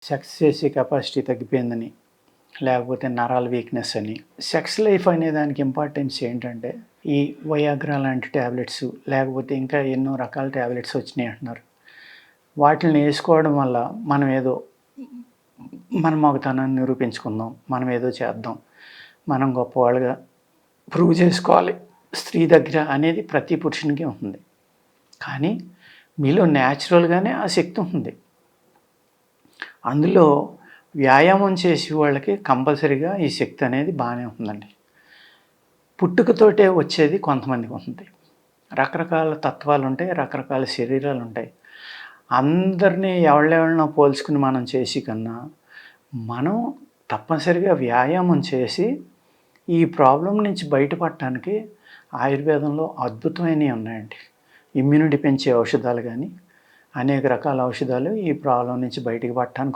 Sex చేసే capacity తగ్గిపోయిందని, లేకపోతే నరాల వీక్‌నెస్ అని. సెక్స్ లైఫ్ అనే దానికి ఇంపార్టెన్స్ ఏంటంటే, ఈ వయాగ్రా లాంటి టాబ్లెట్స్, లేకపోతే ఇంకా ఎన్నో రకాల టాబ్లెట్స్ వచ్చినాయి అంటున్నారు. వాటిల్ని ఏసుకోవడం వల్ల మనం ఏదో మన మగతనాన్ని నిరూపించుకుందాం, మనం ఏదో చేద్దాం, మనం గొప్పవాళ్ళుగా ప్రూవ్ చేసుకోవాలి స్త్రీ దగ్గర అనేది ప్రతి పురుషునికి ఉంటుంది. కానీ మీలో న్యాచురల్‌గానే ఆ శక్తి ఉంటుంది. అందులో వ్యాయామం చేసే వాళ్ళకి కంపల్సరీగా ఈ శక్తి అనేది బాగానే ఉంటుందండి. పుట్టుకతోటే వచ్చేది కొంతమందికి ఉంటుంది. రకరకాల తత్వాలుంటాయి, రకరకాల శరీరాలుంటాయి. అందరినీ ఎవళ్ళెవళ్ళనో పోల్చుకుని మనం చేసి కన్నా, మనం తప్పనిసరిగా వ్యాయామం చేసి ఈ ప్రాబ్లమ్ నుంచి బయటపడటానికి ఆయుర్వేదంలో అద్భుతమైనవి ఉన్నాయండి. ఇమ్యూనిటీ పెంచే ఔషధాలు కానీ, అనేక రకాల ఔషధాలు ఈ ప్రాబ్లం నుంచి బయటికి పడటానికి